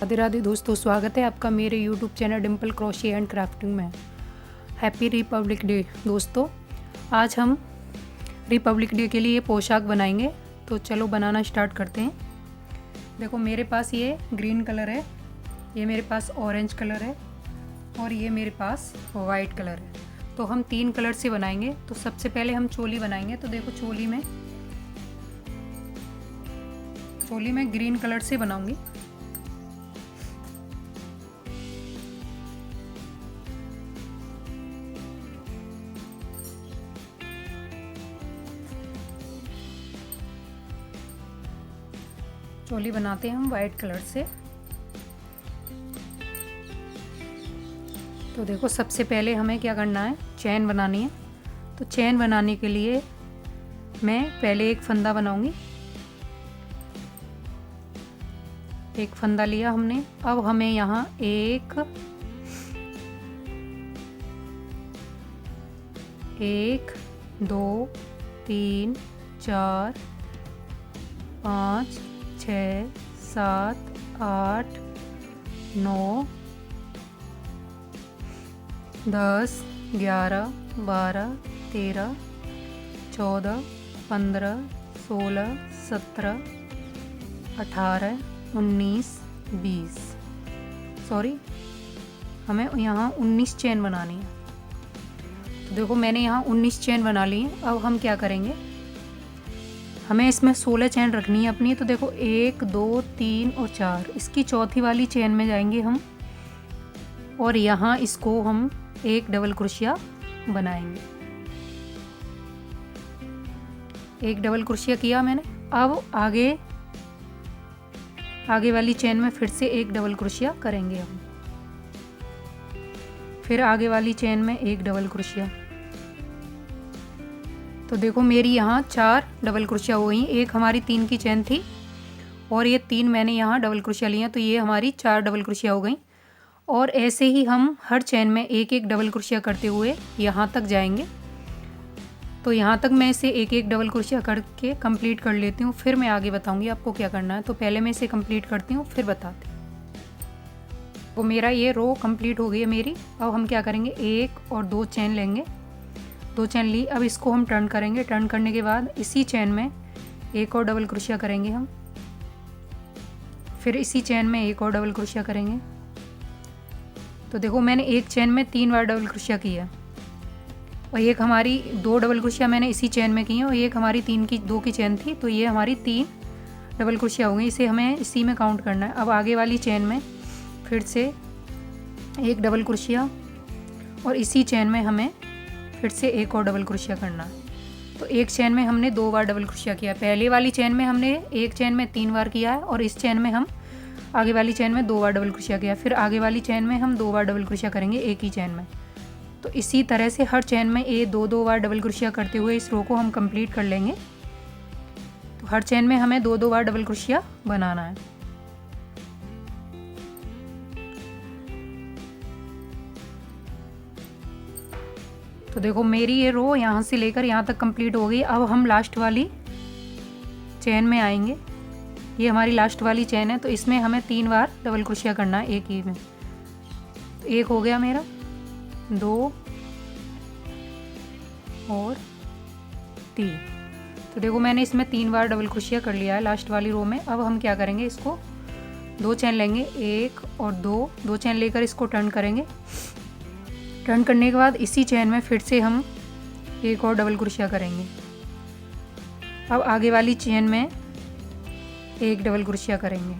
राधे राधे दोस्तों, स्वागत है आपका मेरे YouTube channel Dimple crochet and crafting में। हैप्पी रिपब्लिक डे दोस्तों। आज हम रिपब्लिक डे के लिए पोशाक बनाएंगे, तो चलो बनाना स्टार्ट करते हैं। देखो मेरे पास ये ग्रीन कलर है, ये मेरे पास ऑरेंज कलर है और ये मेरे पास वाइट कलर है। तो हम 3 कलर से बनाएंगे। तो सबसे पहले हम चोली बनाएंगे। तो देखो चोली में ग्रीन कलर से बनाऊंगी। चोली बनाते हैं हम वाइट कलर से। तो देखो सबसे पहले हमें क्या करना है, चैन बनानी है। तो चैन बनाने के लिए मैं पहले एक फंदा बनाऊंगी। एक फंदा लिया हमने। अब हमें यहाँ 1 2 3 4 5 6 7 8 9 10 11 12 13 14 15 16 17 18 19 20 सॉरी, हमें यहाँ 19 चेन बनानी है। तो देखो मैंने यहाँ 19 चेन बना ली है। अब हम क्या करेंगे, हमें इसमें 16 चेन रखनी है अपनी। तो देखो 1 2 3 और 4, इसकी चौथी वाली चेन में जाएंगे हम और यहाँ इसको हम एक डबल क्रोशिया बनाएंगे। एक डबल क्रोशिया किया मैंने। अब आगे वाली चेन में फिर से एक डबल क्रोशिया करेंगे हम। फिर आगे वाली चेन में एक डबल क्रोशिया। तो देखो मेरी यहाँ 4 डबल क्रोशिया हो गई। एक हमारी 3 की चेन थी और ये 3 मैंने यहाँ डबल क्रोशिया लिया, तो ये हमारी 4 डबल क्रोशिया हो गई। और ऐसे ही हम हर चेन में एक एक डबल क्रोशिया करते हुए यहाँ तक जाएंगे। तो यहाँ तक मैं इसे एक एक डबल क्रोशिया करके कंप्लीट कर लेती हूँ, फिर मैं आगे बताऊँगी आपको क्या करना है। तो पहले मैं इसे कंप्लीट करती हूँ, फिर बताती हूँ। तो मेरा ये रो कंप्लीट हो गई है मेरी। अब हम क्या करेंगे, 1 और 2 चेन लेंगे। 2 चेन ली। अब इसको हम टर्न करेंगे। टर्न करने के बाद इसी चेन में एक और डबल क्रोशिया करेंगे हम। फिर इसी चेन में एक और डबल क्रोशिया करेंगे। तो देखो मैंने एक चेन में 3 बार डबल क्रोशिया किया और एक हमारी 2 डबल क्रोशिया मैंने इसी चेन में की है और एक हमारी 2 की चेन थी, तो ये हमारी 3 डबल क्रोशिया हो गई। इसे हमें इसी में काउंट करना है। अब आगे वाली चेन में फिर से एक डबल क्रोशिया और इसी चेन में हमें फिर से एक और डबल क्रोशिया करना है। तो एक चेन में हमने 2 बार डबल क्रोशिया किया। पहले वाली चेन में हमने एक चेन में 3 बार किया है और इस चेन में हम आगे वाली चेन में 2 बार डबल क्रोशिया किया। फिर आगे वाली चेन में हम 2 बार डबल क्रोशिया करेंगे एक ही चेन में। तो इसी तरह से हर चेन में 2 बार डबल क्रोशिया करते हुए इस रो को हम कंप्लीट कर लेंगे। तो हर चेन में हमें 2 बार डबल क्रोशिया बनाना है। तो देखो मेरी ये रो यहाँ से लेकर यहाँ तक कंप्लीट हो गई। अब हम लास्ट वाली चेन में आएंगे। ये हमारी लास्ट वाली चेन है, तो इसमें हमें 3 बार डबल क्रोशिया करना है एक ही में। तो एक हो गया मेरा, 2 और 3। तो देखो मैंने इसमें 3 बार डबल क्रोशिया कर लिया है लास्ट वाली रो में। अब हम क्या करेंगे, इसको 2 चेन लेंगे, 1 और 2 चेन लेकर इसको टर्न करेंगे। टर्न करने के बाद इसी चेन में फिर से हम एक और डबल क्रोशिया करेंगे। अब आगे वाली चेन में एक डबल क्रोशिया करेंगे।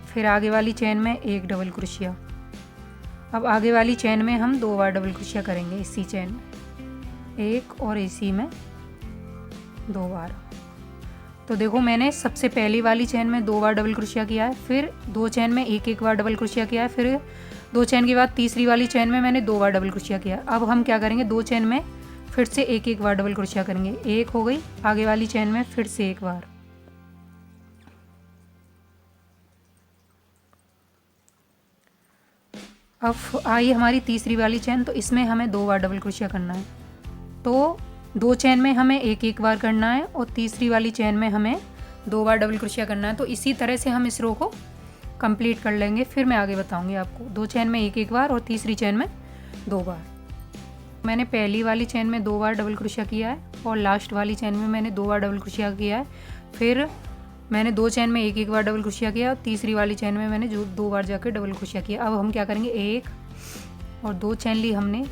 फिर आगे वाली चेन में एक डबल क्रोशिया। अब आगे वाली चेन में हम 2 बार डबल क्रोशिया करेंगे इसी चेन में, एक और इसी में 2 बार। तो देखो मैंने सबसे पहली वाली चेन में 2 बार डबल क्रोशिया किया है, फिर 2 चेन में एक बार डबल क्रोशिया किया है, फिर 2 चेन के बाद तीसरी वाली चेन में मैंने 2 बार डबल क्रोशिया किया। अब हम क्या करेंगे, 2 चेन में फिर से एक बार डबल क्रोशिया करेंगे। एक हो गई, आगे वाली चेन में फिर से एक बार। अब आई हमारी तीसरी वाली चेन, तो इसमें हमें 2 बार डबल क्रोशिया करना है। तो 2 चेन में हमें एक बार करना है और तीसरी वाली चेन में हमें 2 बार डबल क्रोशिया करना है। तो इसी तरह से हम इस रो को कंप्लीट कर लेंगे, फिर मैं आगे बताऊंगी आपको। 2 चेन में एक एक बार और तीसरी चेन में 2 बार। मैंने पहली वाली चेन में 2 बार डबल क्रोशिया किया है और लास्ट वाली चेन में मैंने 2 बार डबल क्रोशिया किया है। फिर मैंने 2 चेन में एक एक बार डबल क्रोशिया किया और तीसरी वाली चेन में मैंने जो 2 बार जाकर डबल क्रोशिया किया। अब हम क्या करेंगे, 1 और 2 चेन ली हमने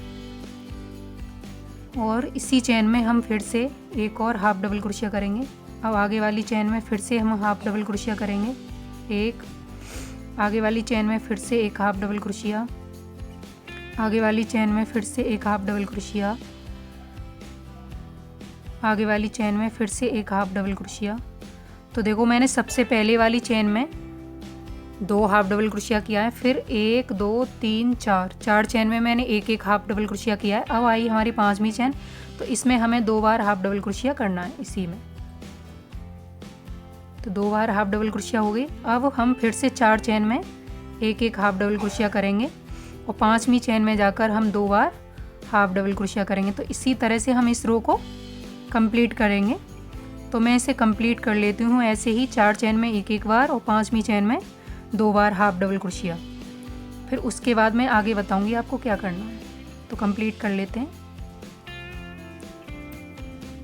और इसी चेन में हम फिर से एक और हाफ डबल क्रोशिया करेंगे। अब आगे वाली चेन में फिर से हम हाफ डबल क्रोशिया करेंगे, एक आगे वाली चेन में फिर से एक हाफ डबल क्रोशिया, आगे वाली चेन में फिर से एक हाफ डबल क्रोशिया, आगे वाली चेन में फिर से एक हाफ डबल क्रोशिया। तो देखो मैंने सबसे पहले वाली चेन में 2 हाफ डबल क्रोशिया किया है, फिर 1 2 3 4 चेन में मैंने एक एक हाफ डबल क्रोशिया किया है। अब आई हमारी 5वीं चेन, तो इसमें हमें 2 बार हाफ डबल क्रोशिया करना है इसी में। तो 2 बार हाफ डबल क्रोशिया हो गई। अब हम फिर से 4 चेन में एक एक हाफ डबल क्रोशिया करेंगे और 5वीं चेन में जाकर हम 2 बार हाफ डबल क्रोशिया करेंगे। तो इसी तरह से हम इस रो को कंप्लीट करेंगे। तो मैं इसे कंप्लीट कर लेती हूँ ऐसे ही, 4 चेन में एक एक बार और 5वीं चेन में 2 बार हाफ डबल क्रोशिया। फिर उसके बाद मैं आगे बताऊँगी आपको क्या करना है। तो कंप्लीट कर लेते हैं।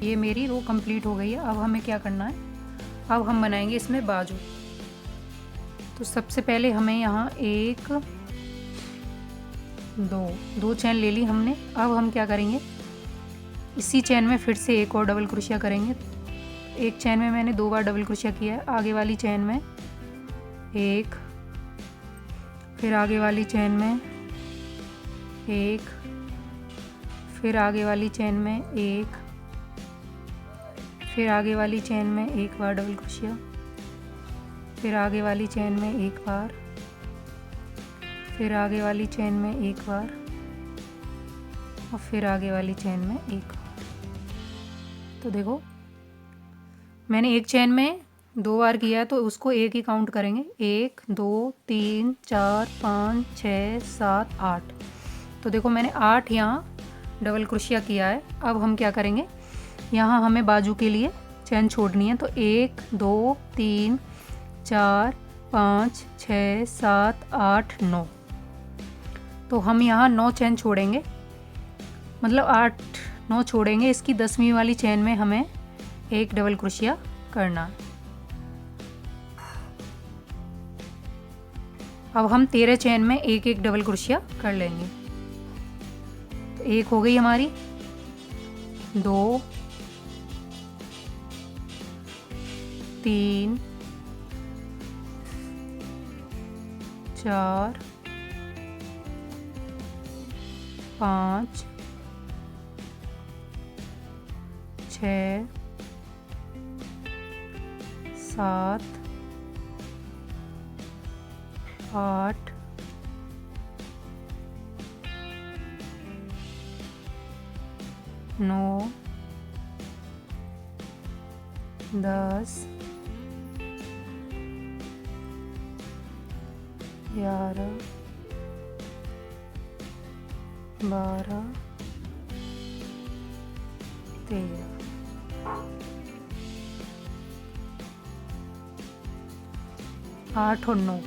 ये मेरी रो कंप्लीट हो गई है। अब हमें क्या करना है, अब हम बनाएंगे इसमें बाजू। तो सबसे पहले हमें यहाँ 1 2 चेन ले ली हमने। अब हम क्या करेंगे, इसी चेन में फिर से एक और डबल क्रोशिया करेंगे। एक चेन में मैंने 2 बार डबल क्रोशिया किया है, आगे वाली चेन में 1, फिर आगे वाली चेन में 1, फिर आगे वाली चेन में 1, फिर आगे वाली चेन में एक बार डबल क्रोशिया, फिर आगे वाली चेन में एक बार, फिर आगे वाली चेन में एक बार और फिर आगे वाली चेन में एक बार। तो देखो मैंने एक चेन में 2 बार किया है तो उसको एक ही काउंट करेंगे, 1 2 3 4 5 6 7 8। तो देखो मैंने 8 यहाँ डबल क्रोशिया किया है। अब हम क्या करेंगे, यहाँ हमें बाजू के लिए चेन छोड़नी है। तो 1 2 3 4 5 6 7 8 9। तो हम यहाँ 9 चेन छोड़ेंगे, मतलब 8 9 छोड़ेंगे। इसकी 10वीं वाली चेन में हमें एक डबल क्रोशिया करना है। अब हम 13 चेन में एक एक डबल क्रोशिया कर लेंगे। तो एक हो गई हमारी, 2 3 4 5 6 7 8 9 10 11 12 13। 8 और 9।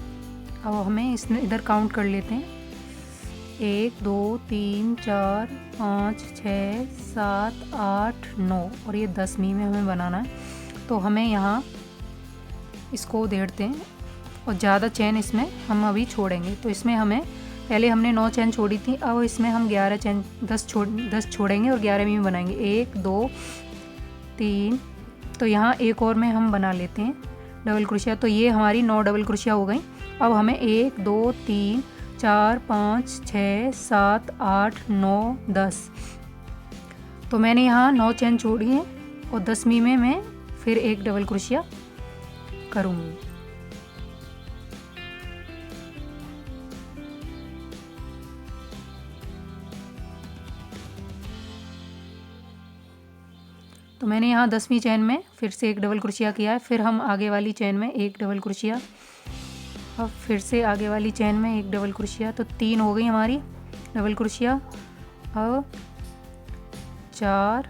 अब हमें इसमें इधर काउंट कर लेते हैं, 1 2 3 4 5 6 7 8 9 और ये 10वीं में हमें बनाना है। तो हमें यहाँ इसको उधेड़ते हैं और ज़्यादा चेन इसमें हम अभी छोड़ेंगे। तो इसमें हमें पहले हमने 9 चेन छोड़ी थी, अब इसमें हम 11 चेन 10 छोड़ेंगे और 11वीं में बनाएंगे, 1 2 3। तो यहाँ एक और में हम बना लेते हैं डबल क्रोशिया। तो ये हमारी 9 डबल क्रोशिया हो गई। अब हमें 1 2 3 4 5 6 7 8 9 10। तो मैंने यहाँ 9 चेन छोड़ी है और 10वीं में मैं फिर एक डबल क्रोशिया करूँगी। तो मैंने यहाँ 10वीं चेन में फिर से एक डबल क्रोशिया किया है। फिर हम आगे वाली चेन में एक डबल क्रोशिया, अब फिर से आगे वाली चेन में एक डबल क्रोशिया। तो 3 हो गई हमारी डबल क्रोशिया। अब 4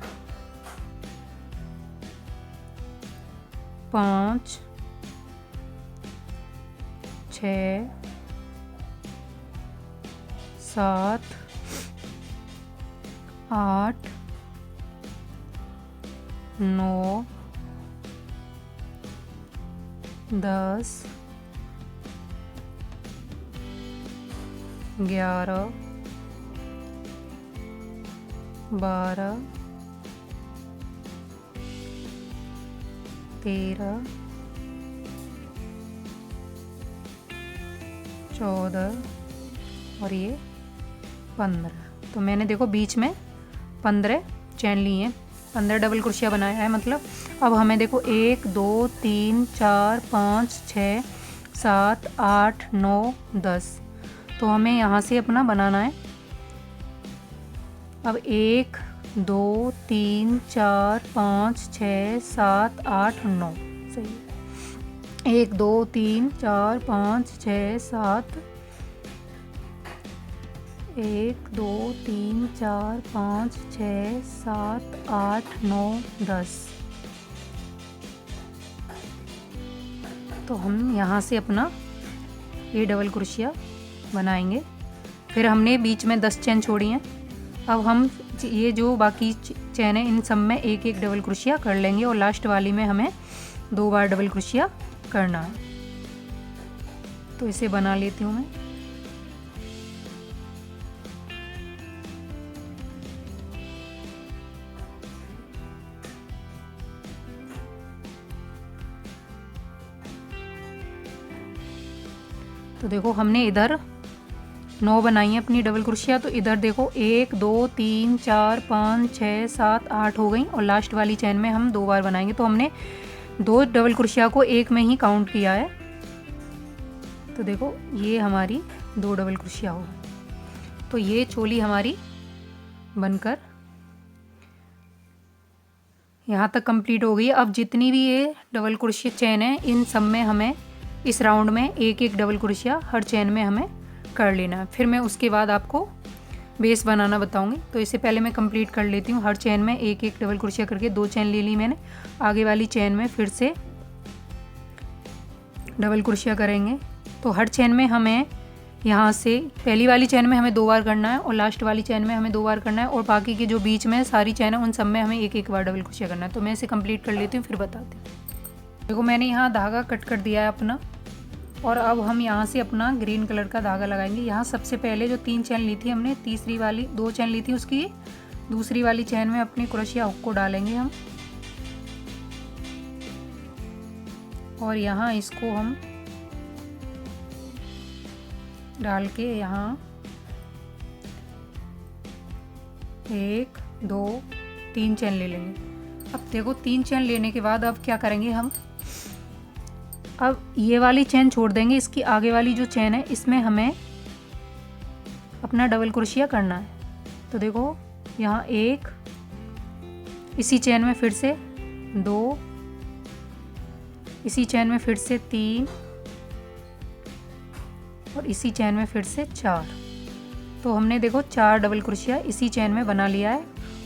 5 6 7 8 9 10 11 12 13 14 और ये 15। तो मैंने देखो बीच में 15 चैन ली हैं, 15 डबल क्रोशिया बनाया है। मतलब अब हमें देखो 1 2 3 4 5 6 7 8 9 10। तो हमें यहाँ से अपना बनाना है। अब 1 2 3 4 5 6 7 8 9 सही है। 1 2 3 4 5 6 7 1 2 3 4 5 6 7 8 9 10। तो हम यहाँ से अपना ये डबल क्रोशिया बनाएंगे। फिर हमने बीच में 10 चैन छोड़ी हैं। अब हम ये जो बाकी चैन है इन सब में एक एक डबल क्रोशिया कर लेंगे और लास्ट वाली में हमें 2 बार डबल क्रोशिया करना है। तो इसे बना लेती हूँ मैं। तो देखो हमने इधर 9 बनाई है अपनी डबल क्रोशिया। तो इधर देखो 1 2 3 4 5 6 7 8 हो गई और लास्ट वाली चैन में हम 2 बार बनाएंगे। तो हमने 2 डबल क्रोशिया को एक में ही काउंट किया है। तो देखो ये हमारी 2 डबल क्रोशिया हो गई। तो ये चोली हमारी बनकर यहाँ तक कंप्लीट हो गई। अब जितनी भी ये डबल क्रोशिया चैन है इन सब में हमें इस राउंड में एक एक डबल क्रोशिया हर चैन में हमें कर लेना है। फिर मैं उसके बाद आपको बेस बनाना बताऊंगी। तो इससे पहले मैं कंप्लीट कर लेती हूँ। हर चैन में एक एक डबल क्रोशिया करके 2 चैन ले ली मैंने। आगे वाली चैन में फिर से डबल क्रोशिया करेंगे। तो हर चैन में हमें यहाँ से पहली वाली चैन में हमें 2 बार करना है और लास्ट वाली चैन में हमें 2 बार करना है और बाकी के जो बीच में सारी चैन है उन सब में हमें एक एक बार डबल क्रोशिया करना है। तो मैं इसे कंप्लीट कर लेती हूँ फिर बताती हूँ। देखो मैंने यहाँ धागा कट कर दिया है अपना और अब हम यहाँ से अपना ग्रीन कलर का धागा लगाएंगे। यहाँ सबसे पहले जो 3 चैन ली थी हमने, तीसरी वाली 2 चैन ली थी उसकी दूसरी वाली चैन में अपनी क्रोशिया हुक को डालेंगे हम और यहाँ इसको हम डाल के यहाँ 1 2 3 चैन ले लेंगे। अब देखो 3 चैन लेने के बाद अब क्या करेंगे हम, अब ये वाली चैन छोड़ देंगे। इसकी आगे वाली जो चैन है इसमें हमें अपना डबल क्रोशिया करना है। तो देखो यहाँ 1, इसी चैन में फिर से 2, इसी चैन में फिर से 3 और इसी चैन में फिर से 4। तो हमने देखो 4 डबल क्रोशिया इसी चैन में बना लिया है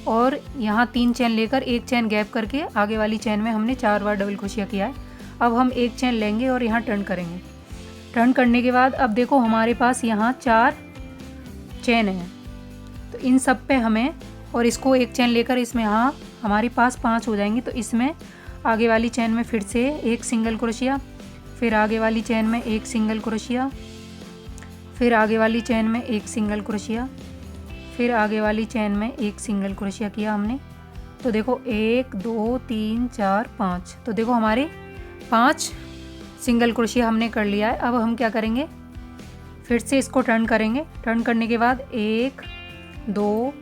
और यहाँ 3 चैन लेकर एक चैन गैप करके आगे वाली चैन में हमने 4 बार डबल क्रोशिया किया है। अब हम एक चैन लेंगे और यहाँ टर्न करेंगे। टर्न करने के बाद अब देखो हमारे पास यहाँ 4 चैन है। तो इन सब पे हमें और इसको एक चैन लेकर इसमें यहाँ हमारे पास 5 हो जाएंगे। तो इसमें आगे वाली चैन में फिर से एक सिंगल क्रोशिया, फिर आगे वाली चैन में एक सिंगल क्रोशिया, फिर आगे वाली चैन में एक सिंगल क्रोशिया, फिर आगे वाली चैन में एक सिंगल क्रोशिया किया हमने। तो देखो 1 2 3 4 5। तो देखो हमारे 5 सिंगल क्रोशिया हमने कर लिया है। अब हम क्या करेंगे, फिर से इसको टर्न करेंगे। टर्न करने के बाद 1 2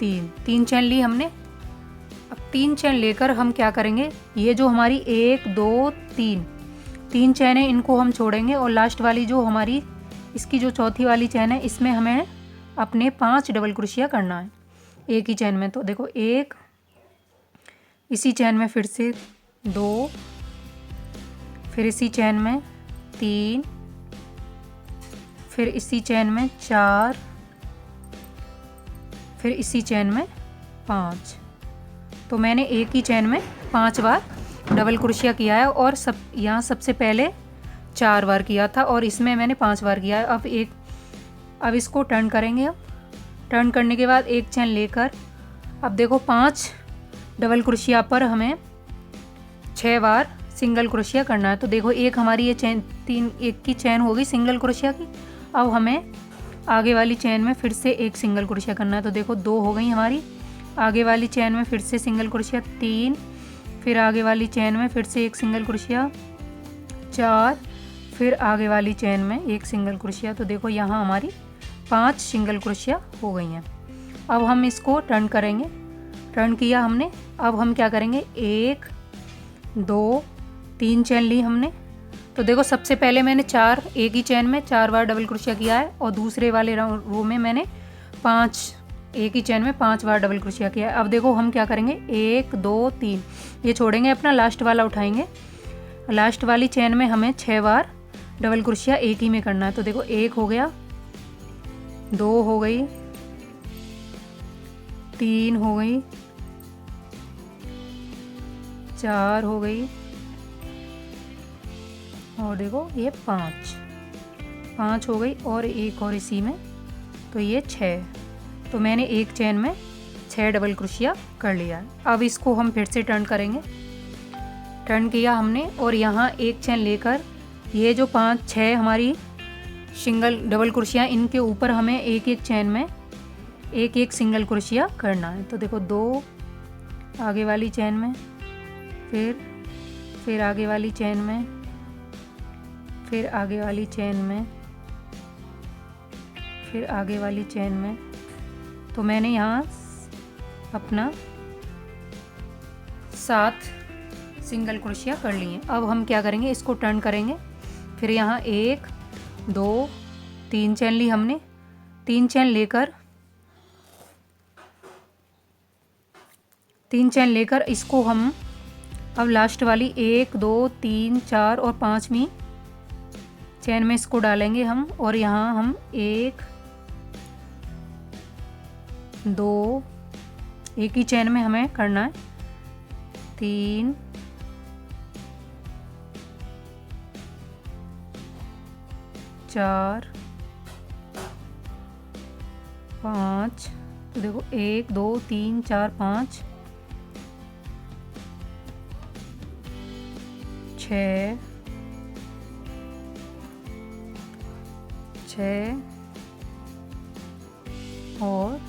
3 चैन ली हमने। अब 3 चैन लेकर हम क्या करेंगे, ये जो हमारी 1 2 3 चैन है इनको हम छोड़ेंगे और लास्ट वाली जो हमारी इसकी जो चौथी वाली चैन है इसमें हमें अपने 5 डबल क्रोशिया करना है एक ही चैन में। तो देखो 1, इसी चैन में फिर से 2, फिर इसी चैन में 3, फिर इसी चैन में 4, फिर इसी चैन में 5। तो मैंने एक ही चैन में 5 बार डबल क्रोशिया किया है और यहाँ सबसे पहले 4 बार किया था और इसमें मैंने 5 बार किया है। अब इसको टर्न करेंगे। अब टर्न करने के बाद एक चैन लेकर अब देखो 5 डबल क्रोशिया पर हमें 6 बार सिंगल क्रोशिया करना है। तो देखो एक हमारी ये चैन एक की चैन होगी सिंगल क्रोशिया की। अब हमें आगे वाली चैन में फिर से एक सिंगल क्रोशिया करना है। तो देखो 2 हो गई हमारी। आगे वाली चैन में फिर से सिंगल क्रोशिया 3, फिर आगे वाली चैन में फिर से एक सिंगल क्रोशिया 4, फिर आगे वाली चैन में एक सिंगल क्रोशिया। तो देखो यहाँ हमारी 5 सिंगल क्रोशिया हो गई हैं। अब हम इसको टर्न करेंगे। टर्न किया हमने। अब हम क्या करेंगे, 1 2 3 चैन ली हमने। तो देखो सबसे पहले मैंने एक ही चैन में 4 बार डबल क्रोशिया किया है और दूसरे वाले रो में मैंने एक ही चैन में 5 बार डबल क्रोशिया किया है। अब देखो हम क्या करेंगे, 1 2 3 ये छोड़ेंगे, अपना लास्ट वाला उठाएंगे। लास्ट वाली चैन में हमें 6 बार डबल क्रोशिया एक ही में करना है। तो देखो 1 हो गया, 2 हो गई, 3 हो गई, 4 हो गई और देखो ये 5 हो गई और एक और इसी में। तो ये 6। तो मैंने एक चैन में 6 डबल क्रोशिया कर लिया है। अब इसको हम फिर से टर्न करेंगे। टर्न किया हमने और यहाँ एक चैन लेकर ये जो 5 6 हमारी सिंगल डबल क्रोशिया, इनके ऊपर हमें एक एक चैन में एक एक सिंगल क्रोशिया करना है। तो देखो 2 आगे वाली चैन में, फिर आगे वाली चैन में, फिर आगे वाली चैन में, फिर आगे वाली चैन में। तो मैंने यहाँ अपना 7 सिंगल क्रोशिया कर लिए। अब हम क्या करेंगे, इसको टर्न करेंगे। फिर यहाँ 1 2 3 चैन ली हमने। 3 चैन लेकर इसको हम अब लास्ट वाली 1 2 3 4 और 5वीं चैन में इसको डालेंगे हम। और यहाँ हम 1 2 एक ही चैन में हमें करना है, 3 4 5। तो देखो 1 2 3 4 5 6 और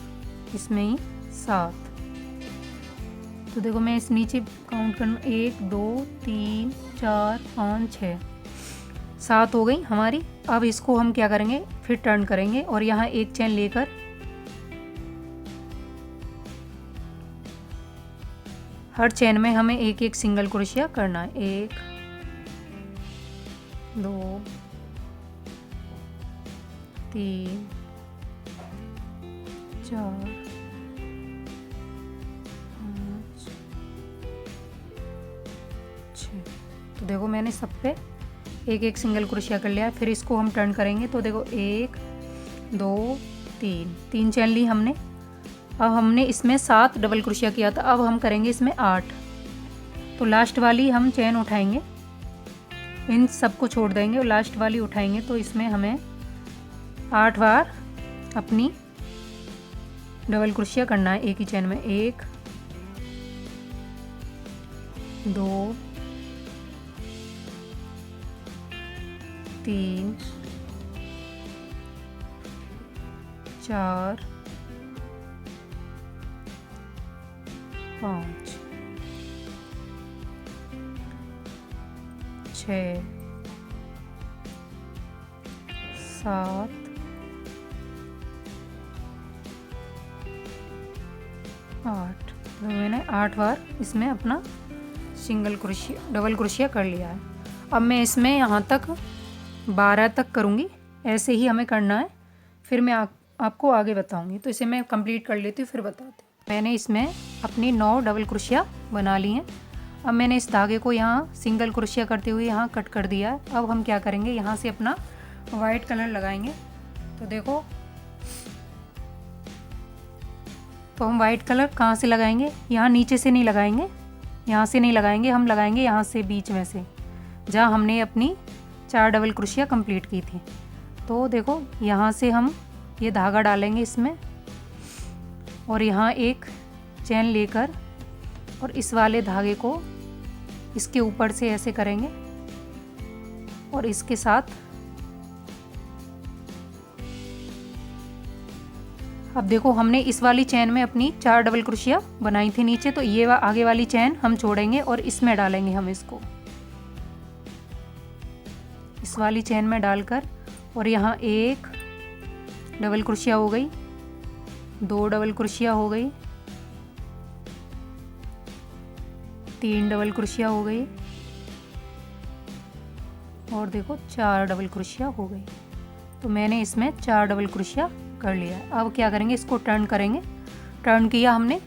इसमें ही 7। तो देखो मैं इस नीचे काउंट कर 1 2 3 4 5 6 7 हो गई हमारी। अब इसको हम क्या करेंगे, फिर टर्न करेंगे और यहाँ एक चैन लेकर हर चैन में हमें एक एक सिंगल क्रोशिया करना है। 1 2 3 4 5 6। तो देखो मैंने सब पे एक एक सिंगल क्रोशिया कर लिया। फिर इसको हम टर्न करेंगे। तो देखो 1 2 3 चैन ली हमने। अब हमने इसमें 7 डबल क्रोशिया किया था, अब हम करेंगे इसमें 8। तो लास्ट वाली हम चैन उठाएंगे, इन सबको छोड़ देंगे और लास्ट वाली उठाएंगे। तो इसमें हमें 8 बार अपनी डबल क्रोशिया करना है एक ही चैन में। 1 2 3 4 5 6 7 8। तो मैंने 8 बार इसमें अपना डबल क्रोशिया कर लिया है। अब मैं इसमें यहाँ तक 12 तक करूँगी, ऐसे ही हमें करना है। फिर मैं आपको आगे बताऊँगी। तो इसे मैं कंप्लीट कर लेती हूँ, फिर बताती हूँ। मैंने इसमें अपनी 9 डबल क्रोशिया बना ली हैं। अब मैंने इस धागे को यहाँ सिंगल क्रोशिया करते हुए यहाँ कट कर दिया है। अब हम क्या करेंगे, यहाँ से अपना वाइट कलर लगाएंगे। तो देखो, तो हम वाइट कलर कहाँ से लगाएंगे, यहाँ नीचे से नहीं लगाएंगे, यहाँ से नहीं लगाएंगे, हम लगाएंगे यहाँ से बीच में से, जहाँ हमने अपनी 4 डबल क्रोशिया कंप्लीट की थी। तो देखो यहाँ से हम ये धागा डालेंगे इसमें और यहाँ एक चैन लेकर और इस वाले धागे को इसके ऊपर से ऐसे करेंगे और इसके साथ अब देखो हमने इस वाली चैन में अपनी 4 डबल क्रोशिया बनाई थी नीचे, तो ये आगे वाली चैन हम छोड़ेंगे और इसमें डालेंगे हम इसको इस वाली चैन में डालकर और यहाँ एक डबल क्रोशिया हो गई, 2 डबल क्रोशिया हो गई, 3 डबल क्रोशिया हो गई और देखो 4 डबल क्रोशिया हो गई। तो मैंने इसमें 4 डबल क्रोशिया कर लिया। अब क्या करेंगे, इसको टर्न करेंगे। टर्न किया हमने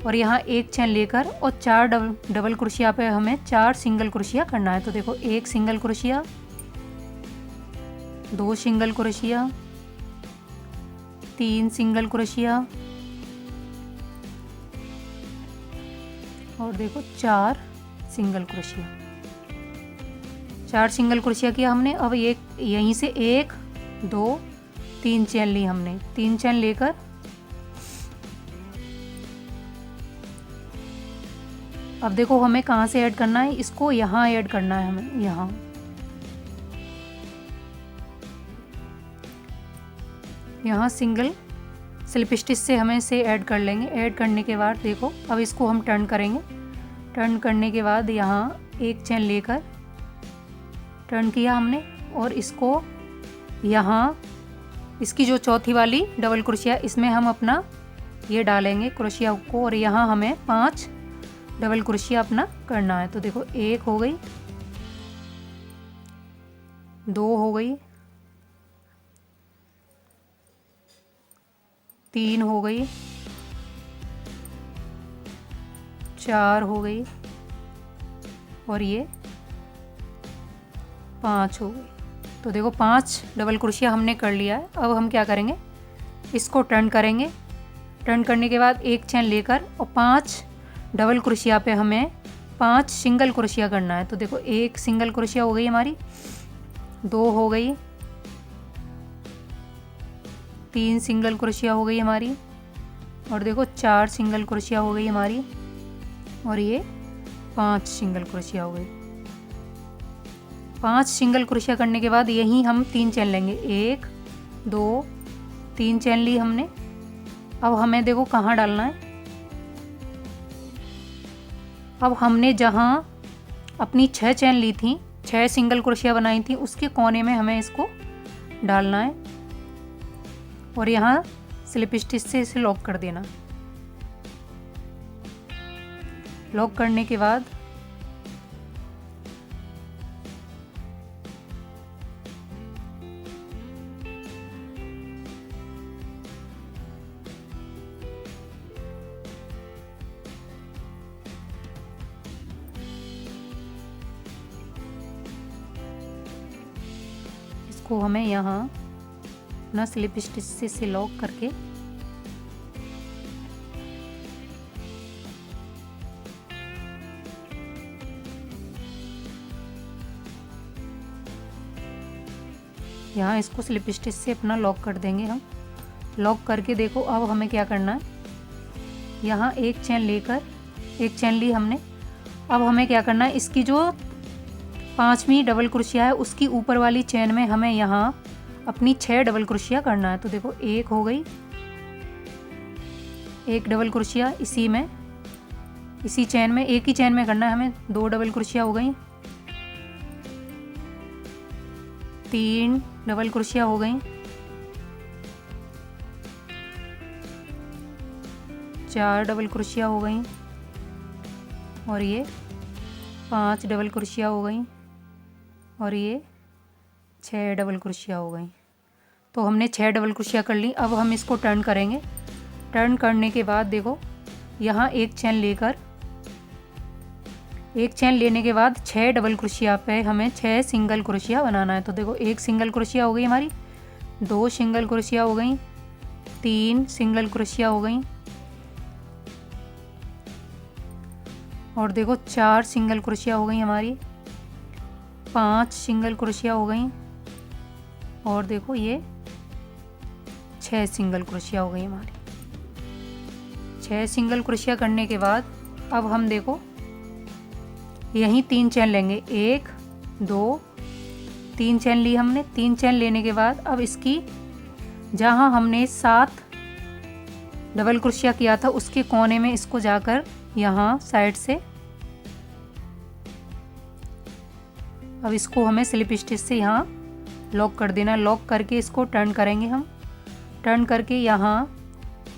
और यहाँ एक चैन लेकर और 4 डबल क्रोशिया पे हमें 4 सिंगल क्रोशिया करना है। तो देखो 1 single crochet, 2 single crochet, 3 single crochet और देखो 4 सिंगल क्रोशिया। 4 सिंगल क्रोशिया किया हमने। अब एक यहीं से 1 2 3 चैन ली हमने। 3 चैन लेकर अब देखो हमें कहाँ से ऐड करना है, इसको यहाँ ऐड करना है हमें। यहाँ सिंगल स्लिप स्टिच से हमें इसे ऐड कर लेंगे। ऐड करने के बाद देखो अब इसको हम टर्न करेंगे। टर्न करने के बाद यहाँ एक चैन लेकर टर्न किया हमने और इसको यहाँ इसकी जो चौथी वाली डबल क्रोशिया इसमें हम अपना ये डालेंगे क्रोशिया को और यहाँ हमें 5 डबल क्रोशिया अपना करना है। तो देखो 1 हो गई, 2 हो गई, 3 हो गई, 4 हो गई और ये 5 हो गई। तो देखो 5 डबल क्रोशिया हमने कर लिया है। अब हम क्या करेंगे, इसको टर्न करेंगे। टर्न करने के बाद एक चैन लेकर और 5 डबल क्रोशिया पे हमें 5 सिंगल क्रोशिया करना है। तो देखो 1 सिंगल क्रोशिया हो गई हमारी, 2 हो गई, 3 सिंगल क्रोशिया हो गई हमारी और देखो 4 सिंगल क्रोशिया हो गई हमारी और ये 5 सिंगल क्रोशिया हो गई। 5 सिंगल क्रोशिया करने के बाद यहीं हम 3 चैन लेंगे। 1 2 3 चैन ली हमने। अब हमें देखो कहाँ डालना है। अब हमने जहाँ अपनी 6 चैन ली थी, 6 सिंगल क्रोशिया बनाई थी, उसके कोने में हमें इसको डालना है और यहाँ स्लिप स्टिच से इसे लॉक कर देना। लॉक करने के बाद इसको हमें यहाँ अपना स्लिप स्टिच से लॉक करके यहाँ इसको स्लिप स्टिच से अपना लॉक कर देंगे हम। लॉक करके देखो अब हमें क्या करना है, यहाँ एक चैन लेकर, एक चैन ली हमने। अब हमें क्या करना है, इसकी जो 5वीं डबल क्रोशिया है उसकी ऊपर वाली चैन में हमें यहाँ अपनी 6 डबल क्रोशिया करना है। तो देखो 1 हो गई, 1 डबल क्रोशिया इसी में, इसी चैन में, एक ही चैन में करना है हमें। 2 डबल क्रोशिया हो गई, 3 डबल क्रोशिया हो गई, 4 डबल क्रोशिया हो गई और ये 5 डबल क्रोशिया हो गई और ये 6 डबल क्रोशिया हो गई। तो हमने 6 डबल क्रोशिया कर ली। अब हम इसको टर्न करेंगे। टर्न करने के बाद देखो यहाँ एक चैन लेकर, एक चैन लेने के बाद 6 डबल क्रोशिया पे हमें 6 सिंगल क्रोशिया बनाना है। तो देखो 1 सिंगल क्रोशिया हो गई हमारी, 2 सिंगल क्रोशिया हो गई, 3 सिंगल क्रोशिया हो गई और देखो 4 सिंगल क्रोशिया हो गई हमारी 5 सिंगल क्रोशिया हो गई और देखो ये 6 सिंगल क्रोशिया हो गई हमारी। 6 सिंगल क्रोशिया करने के बाद अब हम देखो यहीं 3 चेन लेंगे, 1 2 3 चेन ली हमने। 3 चेन लेने के बाद अब इसकी जहाँ हमने 7 डबल क्रोशिया किया था उसके कोने में इसको जाकर यहाँ साइड से अब इसको हमें स्लिप स्टिच से यहाँ लॉक कर देना। लॉक करके इसको टर्न करेंगे हम। टर्न करके यहाँ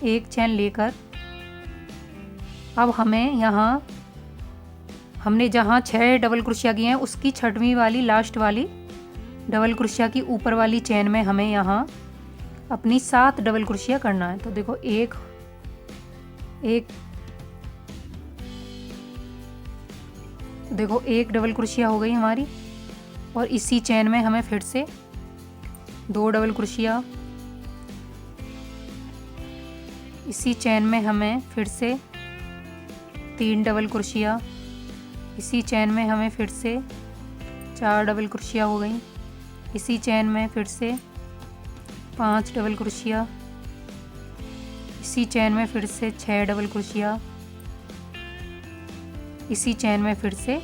एक चेन लेकर अब हमें यहाँ हमने जहाँ 6 डबल क्रोशिया किए हैं उसकी 6वीं वाली लास्ट वाली डबल क्रोशिया की ऊपर वाली चेन में हमें यहाँ अपनी 7 डबल क्रोशिया करना है। तो देखो एक डबल क्रोशिया हो गई हमारी और इसी चेन में हमें फिर से 2 डबल क्रोशिया, इसी चेन में हमें फिर से 3 डबल क्रोशिया, इसी चेन में हमें फिर से 4 डबल क्रोशिया हो गई, इसी चेन में फिर से 5 डबल क्रोशिया, इसी चेन में फिर से 6 डबल क्रोशिया, इसी चेन में फिर से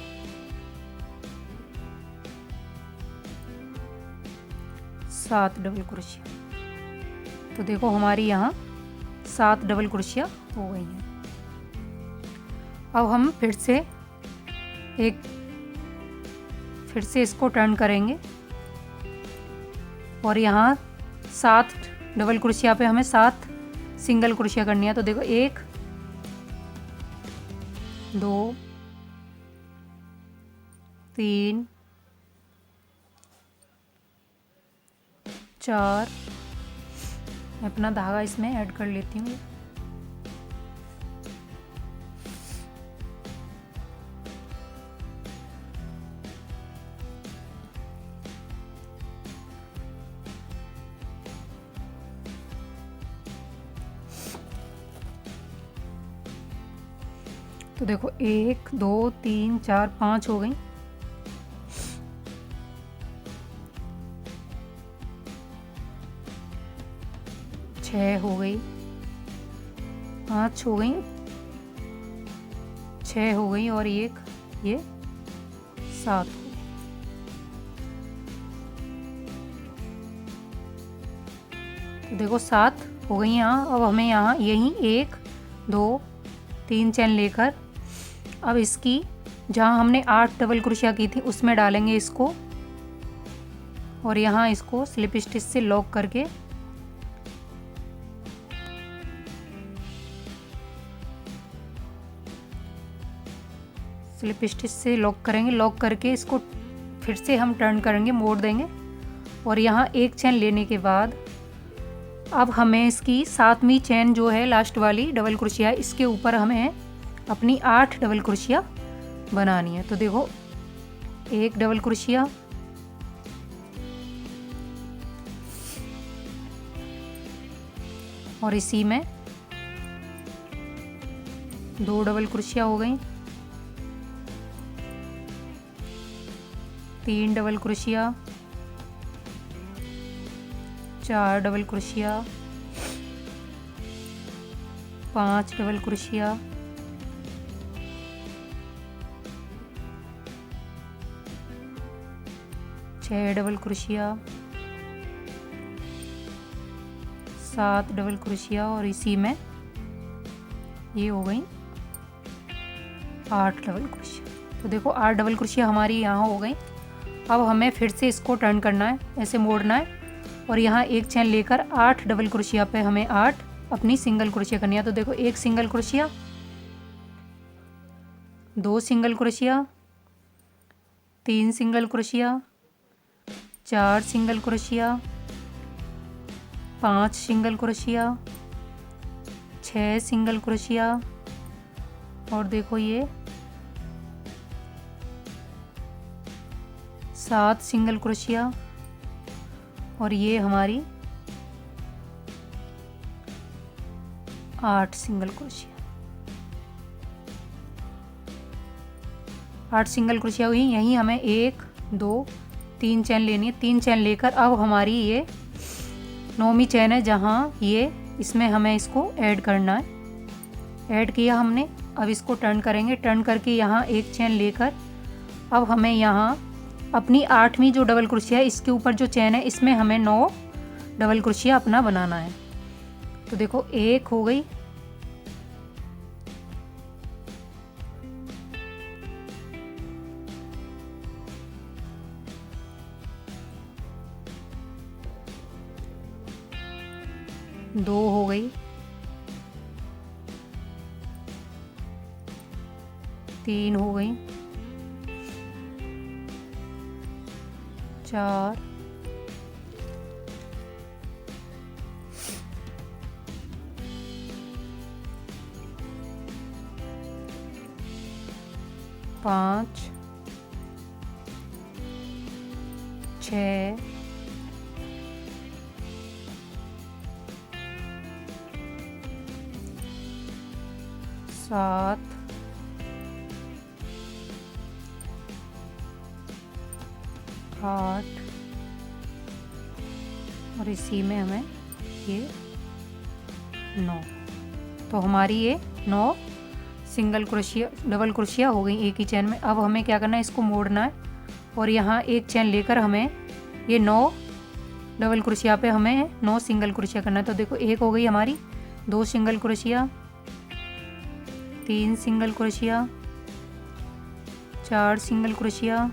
7 डबल क्रोशिया। तो देखो हमारी यहाँ 7 डबल क्रोशिया हो गई हैं। अब हम फिर से इसको टर्न करेंगे और यहाँ 7 डबल क्रोशिया पे हमें 7 सिंगल क्रोशिया करनी है। तो देखो 1 2 3 4, मैं अपना धागा इसमें ऐड कर लेती हूँ। तो देखो 1 2 3 4 5 हो गई। छः हो गई, 5 हो गई, 6 हो गई और एक ये 7 हो गई। तो देखो 7 हो गई यहाँ। अब हमें यहाँ यहीं 1 2 3 चेन लेकर अब इसकी जहाँ हमने 8 डबल क्रोशिया की थी उसमें डालेंगे इसको और यहाँ इसको स्लिप स्टिच से लॉक करके स्लिप स्टिच से लॉक करेंगे। लॉक करके इसको फिर से हम टर्न करेंगे, मोड़ देंगे और यहाँ एक चेन लेने के बाद अब हमें इसकी 7वीं चेन जो है लास्ट वाली डबल क्रोशिया इसके ऊपर हमें अपनी 8 डबल क्रोशिया बनानी है। तो देखो 1 डबल क्रोशिया, और इसी में 2 डबल क्रोशिया हो गई, 3 double crochet, 4 double crochet, 5 double crochet, 6 double crochet, 7 double crochet और इसी में ये हो गई 8 डबल क्रोशिया। तो देखो 8 डबल क्रोशिया हमारी यहाँ हो गई। अब हमें फिर से इसको टर्न करना है, ऐसे मोड़ना है और यहाँ एक चेन लेकर 8 डबल क्रोशिया पे हमें 8 अपनी सिंगल क्रोशिया करनी है। तो देखो 1 single crochet, 2 single crochet, 3 single crochet, 4 single crochet, 5 single crochet, 6 single crochet और देखो ये 7 सिंगल क्रोशिया और ये हमारी 8 सिंगल क्रोशिया। 8 सिंगल क्रोशिया हुई। यहीं हमें 1 2, 3 चैन लेनी है। 3 चैन लेकर अब हमारी ये 9वीं चैन है, जहाँ ये इसमें हमें इसको ऐड करना है। ऐड किया हमने, अब इसको टर्न करेंगे। टर्न करके यहाँ एक चैन लेकर अब हमें यहाँ अपनी 8वीं जो डबल क्रोशिया है इसके ऊपर जो चैन है इसमें हमें 9 डबल क्रोशिया अपना बनाना है। तो देखो, एक हो गई, दो हो गई, 3 हो गई, 4, 5, 6, 7, 8 और इसी में हमें ये 9। तो हमारी ये 9 सिंगल क्रोशिया डबल क्रोशिया हो गई एक ही चैन में। अब हमें क्या करना है, इसको मोड़ना है और यहाँ एक चैन लेकर हमें ये 9 डबल क्रोशिया पे हमें 9 सिंगल क्रोशिया करना है। तो देखो, एक हो गई हमारी, 2 single crochet, 3 single crochet, 4 single crochet,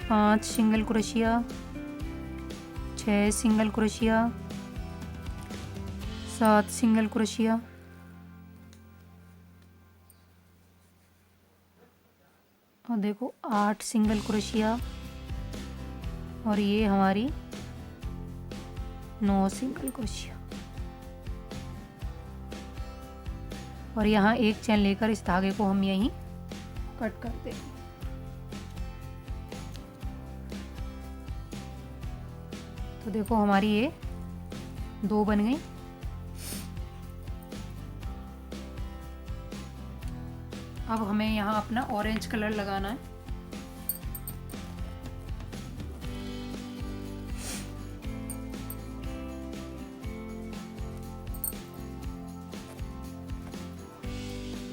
5 single crochet, 6 single crochet, 7 single crochet, और देखो 8 सिंगल क्रोशिया, और ये हमारी 9 सिंगल क्रोशिया। और यहाँ एक चैन लेकर इस धागे को हम यहीं कट कर देंगे। तो देखो, हमारी ये 2 बन गई। अब हमें यहाँ अपना ऑरेंज कलर लगाना है।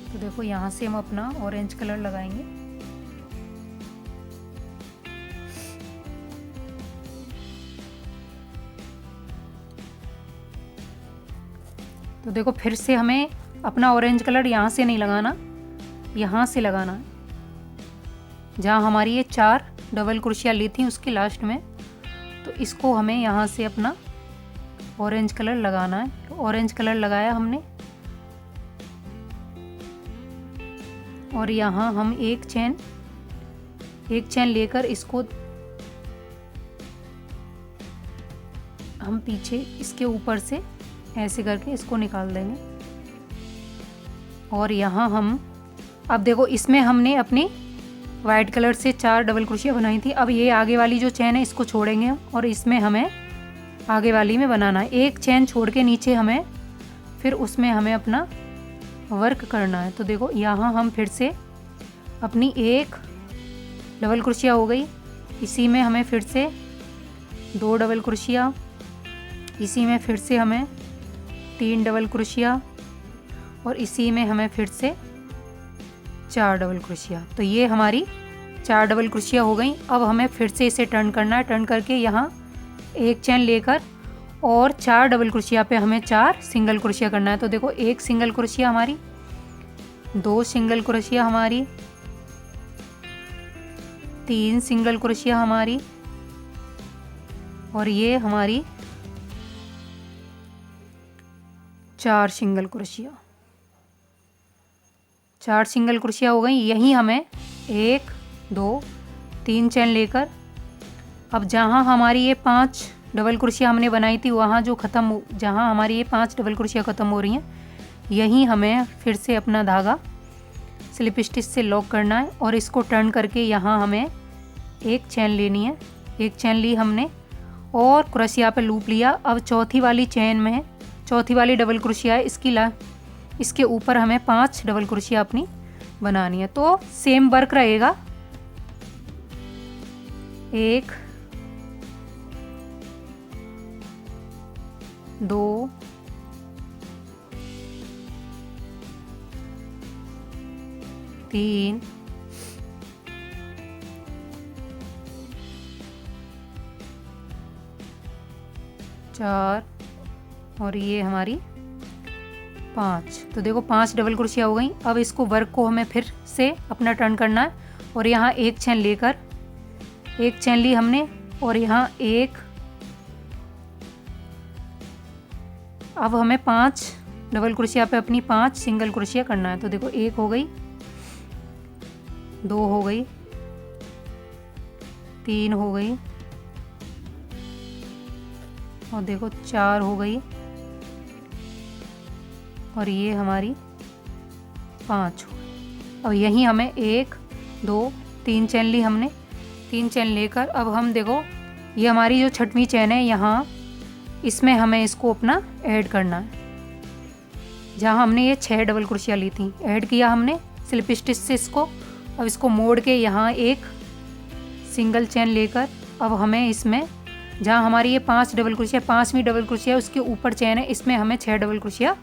तो देखो, यहाँ से हम अपना ऑरेंज कलर लगाएंगे। तो देखो, फिर से हमें अपना ऑरेंज कलर यहाँ से नहीं लगाना, यहाँ से लगाना है, जहाँ हमारी ये 4 डबल क्रोशिया ली थी उसकी लास्ट में। तो इसको हमें यहाँ से अपना ऑरेंज कलर लगाना है। तो ऑरेंज कलर लगाया हमने, और यहाँ हम एक चैन लेकर इसको हम पीछे इसके ऊपर से ऐसे करके इसको निकाल देंगे। और यहाँ हम, अब देखो, इसमें हमने अपनी वाइट कलर से 4 डबल क्रोशिया बनाई थी। अब ये आगे वाली जो चैन है इसको छोड़ेंगे और इसमें हमें आगे वाली में बनाना है। एक चैन छोड़ के नीचे हमें फिर उसमें हमें अपना वर्क करना है। तो देखो, यहाँ हम फिर से अपनी एक डबल क्रोशिया हो गई, इसी में हमें फिर से 2 डबल क्रोशिया, इसी में फिर से हमें 3 डबल क्रोशिया, और इसी में हमें फिर से 4 डबल क्रोशिया। तो ये हमारी 4 डबल क्रोशिया हो गई। अब हमें फिर से इसे टर्न करना है। टर्न करके यहाँ एक चैन लेकर और 4 डबल क्रोशिया पे हमें 4 सिंगल क्रोशिया करना है। तो देखो, एक सिंगल क्रोशिया हमारी, 2 सिंगल क्रोशिया हमारी, 3 सिंगल क्रोशिया हमारी, और ये हमारी 4 सिंगल क्रोशिया। 4 सिंगल क्रोशिया हो गई। यहीं हमें 1, 2, 3 चैन लेकर अब जहाँ हमारी ये 5 डबल क्रोशिया हमने बनाई थी, वहाँ जो जहाँ हमारी ये 5 डबल क्रोशिया ख़त्म हो रही हैं, यहीं हमें फिर से अपना धागा स्लिप स्टिच से लॉक करना है और इसको टर्न करके यहाँ हमें एक चैन लेनी है। एक चैन ली हमने और क्रोशिया पे लूप लिया। अब चौथी वाली चैन में, चौथी वाली डबल क्रोशिया है, इसके ऊपर हमें 5 डबल क्रोशिया अपनी बनानी है। तो सेम वर्क रहेगा, 1 2 3 4 और ये हमारी 5। तो देखो 5 डबल क्रोशिया हो गई। अब इसको वर्क को हमें फिर से अपना टर्न करना है और यहाँ एक चैन लेकर, एक चैन ली हमने और यहाँ एक, अब हमें 5 डबल क्रोशिया पे अपनी 5 सिंगल क्रोशिया करना है। तो देखो 1 हो गई, 2 हो गई, 3 हो गई और देखो 4 हो गई और ये हमारी 5 हो गई। अब यहीं हमें 1 2 3 चैन ली हमने, 3 चैन लेकर अब हम देखो ये हमारी जो छठवीं चैन है यहाँ इसमें हमें इसको अपना ऐड करना है। जहाँ हमने ये 6 डबल क्रोशिया ली थी, ऐड किया हमने स्लिप स्टिच से इसको। अब इसको मोड़ के यहाँ एक सिंगल चैन लेकर अब हमें इसमें जहाँ हमारी ये 5 डबल क्रोशिया, 5वीं डबल क्रोशिया उसके ऊपर चैन है, इसमें हमें 6 डबल क्रोशिया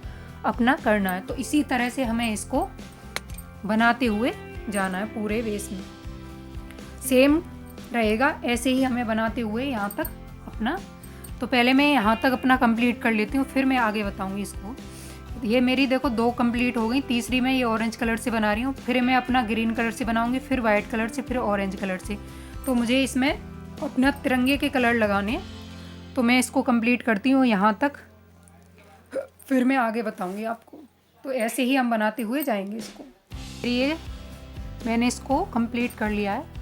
अपना करना है। तो इसी तरह से हमें इसको बनाते हुए जाना है पूरे बेस में, सेम रहेगा ऐसे ही हमें बनाते हुए यहाँ तक अपना। तो पहले मैं यहाँ तक अपना कंप्लीट कर लेती हूँ, फिर मैं आगे बताऊँगी इसको। ये मेरी देखो 2 कंप्लीट हो गई, तीसरी मैं ये ऑरेंज कलर से बना रही हूँ, फिर मैं अपना ग्रीन कलर से बनाऊँगी, फिर वाइट कलर से, फिर ऑरेंज कलर से। तो मुझे इसमें अपना तिरंगे के कलर लगाने, तो मैं इसको कंप्लीट करती हूँ यहाँ तक, फिर मैं आगे बताऊँगी आपको। तो ऐसे ही हम बनाते हुए जाएंगे इसको। ये मैंने इसको कंप्लीट कर लिया है।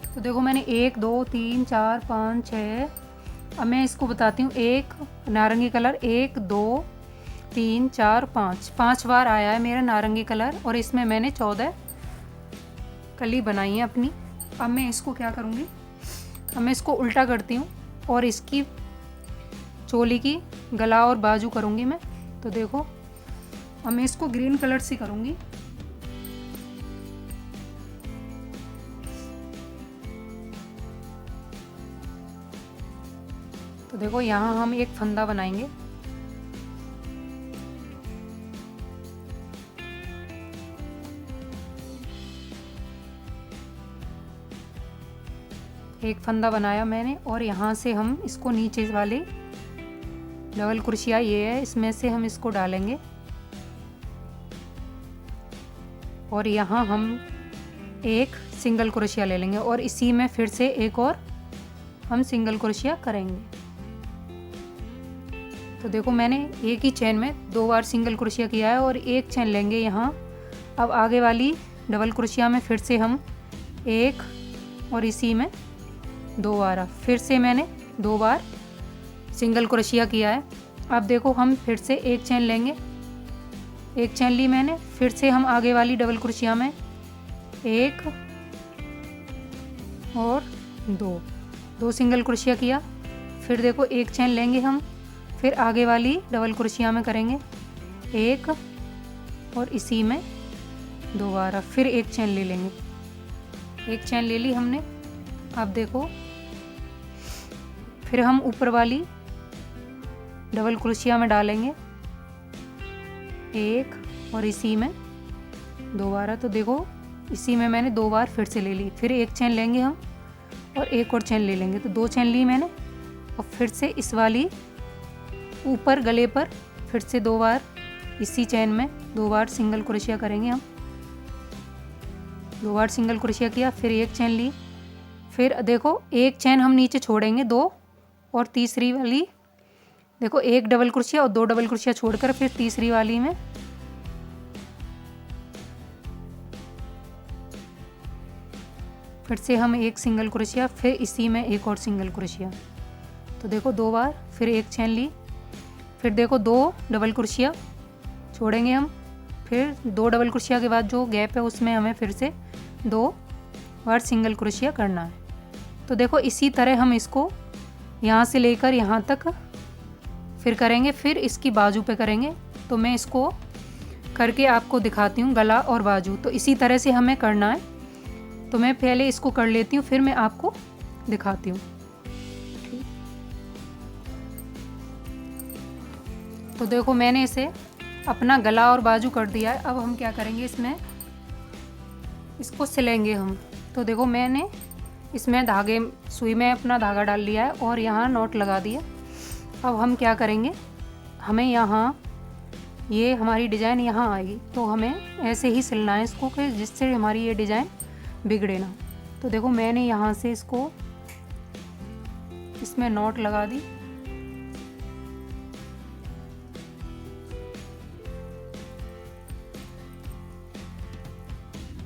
तो देखो मैंने 1 2 3 4 5 6, अब मैं इसको बताती हूँ। 1 नारंगी कलर, 1 2 3 4 5, 5 बार आया है मेरा नारंगी कलर और इसमें मैंने 14 कली बनाई है अपनी। अब मैं इसको क्या करूँगी, अब मैं इसको उल्टा करती हूँ और इसकी चोली की गला और बाजू करूँगी मैं। तो देखो अब मैं इसको ग्रीन कलर से करूँगी। तो देखो यहाँ हम एक फंदा बनाएंगे, एक फंदा बनाया मैंने और यहाँ से हम इसको नीचे वाले डबल क्रोशिया ये है इसमें से हम इसको डालेंगे और यहाँ हम एक सिंगल क्रोशिया ले लेंगे और इसी में फिर से एक और हम सिंगल क्रोशिया करेंगे। तो देखो मैंने एक ही चैन में 2 बार सिंगल क्रोशिया किया है और एक चैन लेंगे यहाँ। अब आगे वाली डबल क्रोशिया में फिर से हम एक और इसी में 2 बार, फिर से मैंने 2 बार सिंगल क्रोशिया किया है। अब देखो हम फिर से एक चैन लेंगे, एक चैन ली मैंने, फिर से हम आगे वाली डबल क्रोशिया में 1 और 2 सिंगल क्रोशिया किया। फिर देखो एक चैन लेंगे हम, फिर आगे वाली डबल क्रोशिया में करेंगे 1 और इसी में 2 बार, फिर एक चैन ले लेंगे, एक चैन ले ली हमने। अब देखो फिर हम ऊपर वाली डबल क्रोशिया में डालेंगे 1 और इसी में 2 बार। तो देखो इसी में मैंने 2 बार फिर से ले ली, फिर एक चैन लेंगे हम और एक और चैन ले लेंगे। तो 2 चैन ली मैंने और फिर से इस वाली ऊपर गले पर फिर से 2 बार इसी चैन में 2 बार सिंगल क्रोशिया करेंगे हम। 2 बार सिंगल क्रोशिया किया, फिर एक चैन ली, फिर देखो एक चैन हम नीचे छोड़ेंगे 2 और तीसरी वाली देखो 1 डबल क्रोशिया और 2 डबल क्रोशिया छोड़कर फिर तीसरी वाली में फिर से हम एक सिंगल क्रोशिया, फिर इसी में एक और सिंगल क्रोशिया। तो देखो 2 बार, फिर एक चैन ली, फिर देखो 2 डबल क्रोशिया छोड़ेंगे हम, फिर 2 डबल क्रोशिया के बाद जो गैप है उसमें हमें फिर से 2 बार सिंगल क्रोशिया करना है। तो देखो इसी तरह हम इसको यहाँ से लेकर यहाँ तक फिर करेंगे, फिर इसकी बाजू पे करेंगे। तो मैं इसको करके आपको दिखाती हूँ गला और बाजू। तो इसी तरह से हमें करना है। तो मैं पहले इसको कर लेती हूँ, फिर मैं आपको दिखाती हूँ। तो देखो मैंने इसे अपना गला और बाजू कर दिया है। अब हम क्या करेंगे, इसमें इसको सिलेंगे हम। तो देखो मैंने इसमें धागे सुई में अपना धागा डाल लिया है और यहाँ नॉट लगा दिया। अब हम क्या करेंगे, हमें यहाँ ये हमारी डिज़ाइन यहाँ आएगी, तो हमें ऐसे ही सिलना है इसको कि जिससे हमारी ये डिज़ाइन बिगड़े ना। तो देखो मैंने यहाँ से इसको इसमें नॉट लगा दी।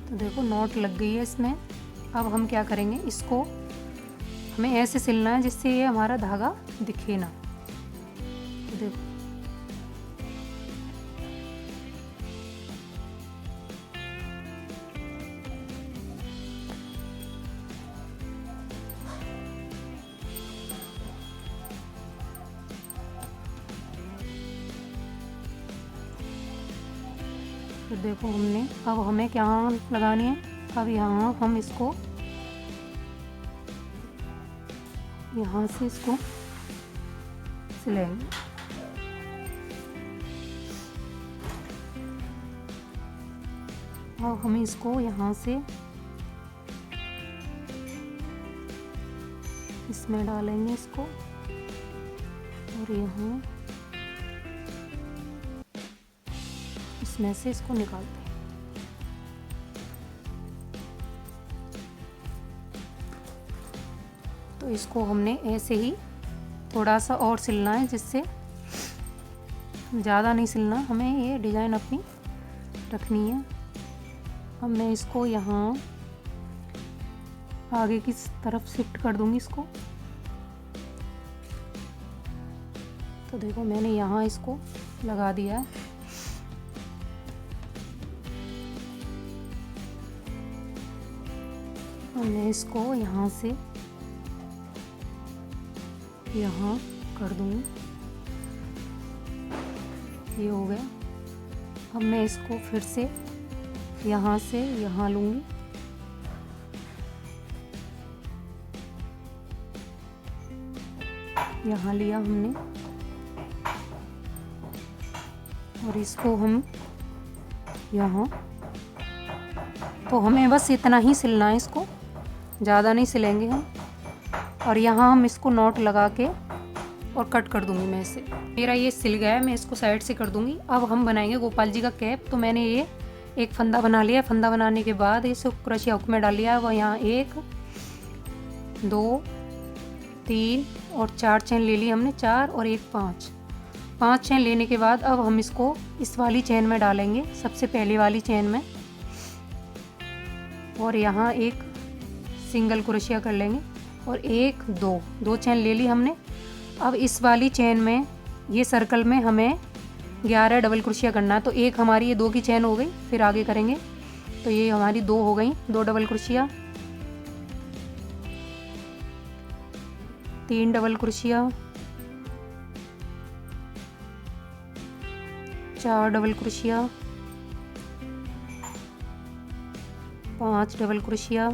तो देखो नॉट लग गई है इसमें। अब हम क्या करेंगे, इसको हमें ऐसे सिलना है जिससे ये हमारा धागा दिखे ना। तो देखो तो देखो हमने, अब हमें क्या लगानी है, अब यहाँ हम इसको यहाँ से इसको सिलेंगे। अब हम इसको यहाँ से इसमें डालेंगे इसको, और यहाँ इसमें से इसको निकालते हैं। तो इसको हमने ऐसे ही थोड़ा सा और सिलना है, जिससे ज़्यादा नहीं सिलना, हमें ये डिज़ाइन अपनी रखनी है। अब मैं इसको यहाँ आगे की तरफ शिफ्ट कर दूंगी इसको। तो देखो मैंने यहाँ इसको लगा दिया है। अब मैं इसको यहाँ से यहाँ कर दूंगी, ये हो गया। अब मैं इसको फिर से यहाँ से यहाँ लूँगी, यहाँ लिया हमने, और इसको हम यहाँ, तो हमें बस इतना ही सिलना है, इसको ज़्यादा नहीं सिलेंगे हम। और यहाँ हम इसको नॉट लगा के और कट कर दूंगी मैं इसे। मेरा ये सिल गया है, मैं इसको साइड से कर दूंगी। अब हम बनाएंगे गोपाल जी का कैप। तो मैंने ये एक फंदा बना लिया। फंदा बनाने के बाद इसे क्रोशिया हुक में डाल लिया। वह यहाँ 1 2 3 और 4 चेन ले ली हमने, 4 और 1 5 चेन लेने के बाद अब हम इसको इस वाली चेन में डालेंगे, सबसे पहले वाली चेन में, और यहाँ एक सिंगल क्रोशिया कर लेंगे और 1 2 चेन ले ली हमने। अब इस वाली चेन में, ये सर्कल में हमें 11 डबल क्रोशिया करना है। तो एक हमारी ये 2 की चेन हो गई, फिर आगे करेंगे तो ये हमारी 2 हो गई, 2 double crochet, 3 double crochet, 4 double crochet, 5 double crochet,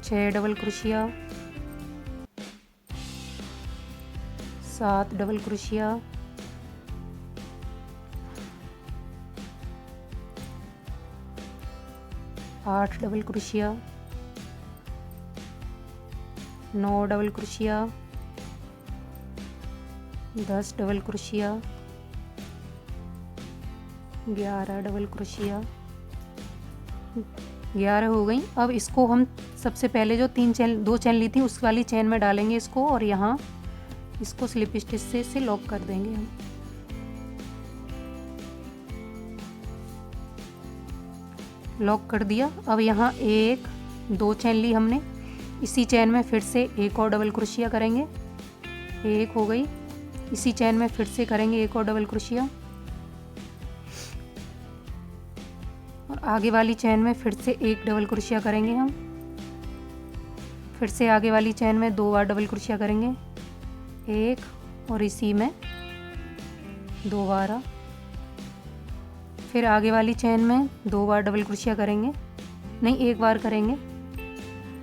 6 double crochet, 7 double crochet, 8 double crochet, 9 double crochet, 10 double crochet, 11 double crochet, 11 हो गई। अब इसको हम सबसे पहले जो 2 चेन ली थी उस वाली चेन में डालेंगे इसको, और यहाँ इसको स्लिप स्टिच से लॉक कर देंगे हम। लॉक कर दिया। अब यहाँ 1 2 चेन ली हमने, इसी चेन में फिर से एक और डबल क्रोशिया करेंगे, 1 हो गई। इसी चेन में फिर से करेंगे एक और डबल क्रोशिया, और आगे वाली चेन में फिर से एक डबल क्रोशिया करेंगे हम। फिर से आगे वाली चेन में 2 बार डबल क्रोशिया करेंगे, 1, और इसी में 2 बार, फिर आगे वाली चेन में 2 बार डबल क्रोशिया करेंगे, नहीं 1 बार करेंगे,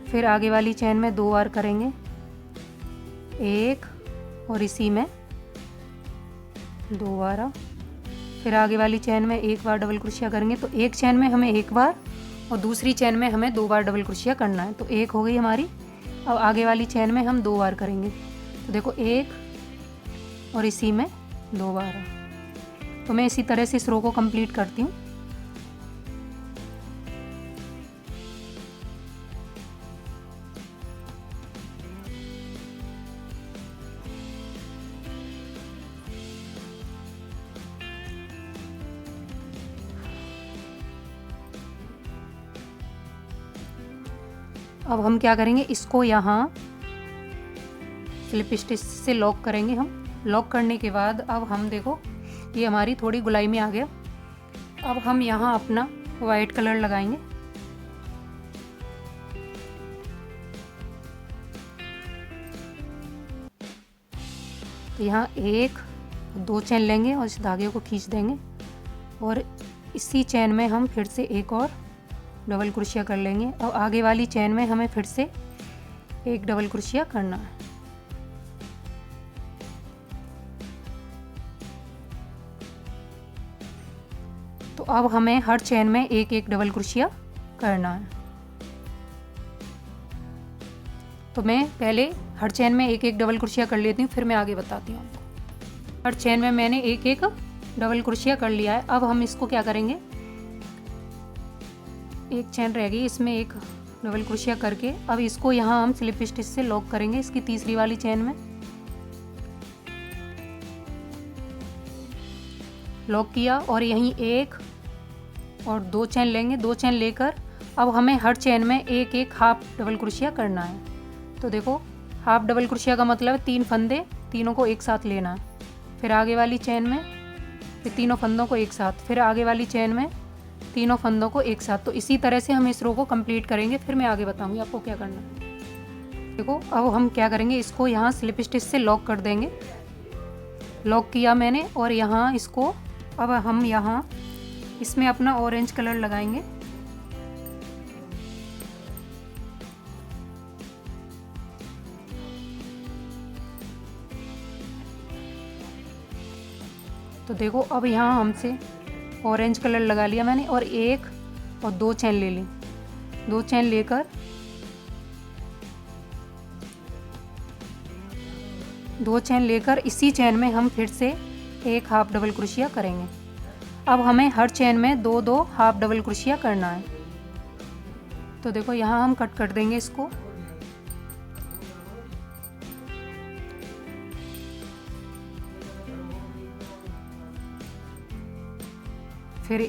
फिर आगे वाली चेन में 2 बार करेंगे, 1 और इसी में 2 बार, फिर आगे वाली चेन में 1 बार डबल क्रोशिया करेंगे। तो एक चेन में हमें 1 बार और दूसरी चेन में हमें 2 बार डबल क्रोशिया करना है। तो 1 हो गई हमारी। अब आगे वाली चेन में हम 2 बार करेंगे। तो देखो 1 और इसी में 2 बार। तो मैं इसी तरह से इस रो को कंप्लीट करती हूँ। अब हम क्या करेंगे, इसको यहाँ स्लिप स्टिच से लॉक करेंगे। हम लॉक करने के बाद अब हम देखो ये हमारी थोड़ी गुलाई में आ गया। अब हम यहाँ अपना वाइट कलर लगाएंगे। तो यहाँ 1 2 चेन लेंगे और इस धागे को खींच देंगे और इसी चेन में हम फिर से एक और डबल क्रोशिया कर लेंगे। और आगे वाली चेन में हमें फिर से एक डबल क्रोशिया करना है। तो अब हमें हर चेन में एक एक डबल क्रोशिया करना है। तो मैं पहले हर चेन में एक एक डबल क्रोशिया कर लेती हूँ, फिर मैं आगे बताती हूँ आपको। हर चेन में मैंने एक एक डबल क्रोशिया कर लिया है। अब हम इसको क्या करेंगे, एक चेन रह गई, इसमें एक डबल क्रोशिया करके अब इसको यहाँ हम स्लिप स्टिच से लॉक करेंगे इसकी तीसरी वाली चेन में। लॉक किया और यहीं 1 और 2 चेन लेंगे। 2 चेन लेकर अब हमें हर चेन में एक एक हाफ डबल क्रोशिया करना है। तो देखो हाफ डबल क्रोशिया का मतलब 3 फंदे, तीनों को एक साथ लेना है। फिर आगे वाली चेन में फिर तीनों फंदों को एक साथ, फिर आगे वाली चेन में तीनों फंदों को एक साथ। तो इसी तरह से हम इस रो को कंप्लीट करेंगे, फिर मैं आगे बताऊंगी आपको क्या करना है। देखो अब हम क्या करेंगे, इसको यहाँ स्लिप स्टिच से लॉक कर देंगे। लॉक किया मैंने और यहाँ इसको अब हम यहाँ इसमें अपना ऑरेंज कलर लगाएंगे। तो देखो अब यहाँ हमसे ऑरेंज कलर लगा लिया मैंने और 1 और 2 चेन ले ली। 2 चेन लेकर इसी चेन में हम फिर से एक हाफ डबल क्रोशिया करेंगे। अब हमें हर चेन में 2-2 हाफ डबल क्रोशिया करना है। तो देखो यहाँ हम कट कर देंगे इसको। फिर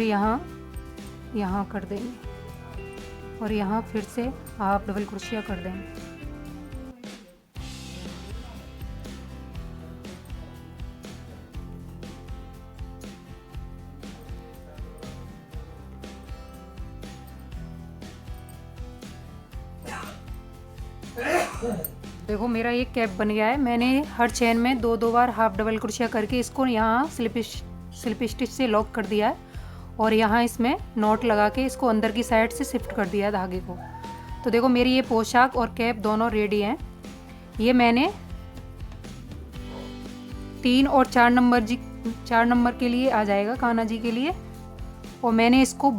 यहाँ कर देंगे और यहाँ फिर से हाफ डबल क्रोशिया कर देंगे। देखो मेरा ये कैप बन गया है। मैंने हर चेन में 2-2 बार हाफ डबल क्रोशिया करके इसको यहाँ स्लिप स्टिच से लॉक कर दिया है और यहाँ इसमें नॉट लगा के इसको अंदर की साइड से शिफ्ट कर दिया है धागे को। तो देखो मेरी ये पोशाक और कैप दोनों रेडी हैं। ये मैंने 3 और 4 नंबर के लिए आ जाएगा कान्हा जी के लिए। और मैंने इसको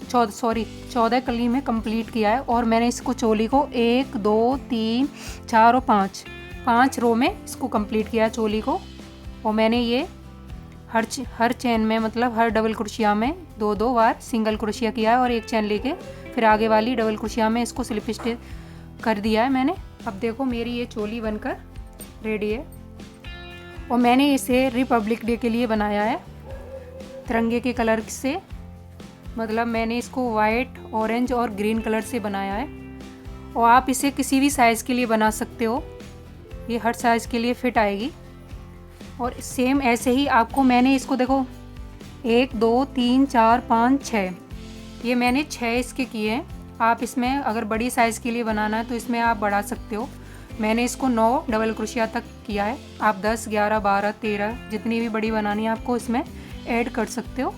14 कली में कंप्लीट किया है। और मैंने इसको चोली को 1 2 3 4 और 5 रो में इसको कंप्लीट किया है चोली को। और मैंने ये हर चेन में मतलब हर डबल क्रोशिया में 2-2 बार सिंगल क्रोशिया किया है और एक चेन लेके फिर आगे वाली डबल क्रोशिया में इसको स्लिप स्टिच कर दिया है मैंने। अब देखो मेरी ये चोली बनकर रेडी है। और मैंने इसे रिपब्लिक डे के लिए बनाया है तिरंगे के कलर से, मतलब मैंने इसको वाइट, ऑरेंज और ग्रीन कलर से बनाया है। और आप इसे किसी भी साइज़ के लिए बना सकते हो, ये हर साइज़ के लिए फिट आएगी। और सेम ऐसे ही आपको मैंने इसको देखो 1 2 3 4 5 6 ये मैंने 6 इसके किए हैं। आप इसमें अगर बड़ी साइज़ के लिए बनाना है तो इसमें आप बढ़ा सकते हो। मैंने इसको 9 डबल क्रोशिया तक किया है। आप 10, 11, 12, 13 जितनी भी बड़ी बनानी है आपको इसमें ऐड कर सकते हो।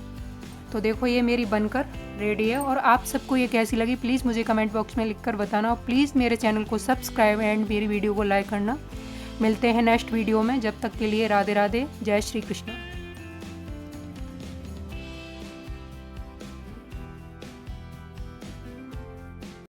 तो देखो ये मेरी बनकर रेडी है। और आप सबको ये कैसी लगी प्लीज़ मुझे कमेंट बॉक्स में लिखकर बताना। और प्लीज़ मेरे चैनल को सब्सक्राइब एंड मेरी वीडियो को लाइक करना। मिलते हैं नेक्स्ट वीडियो में, जब तक के लिए राधे राधे, जय श्री कृष्ण।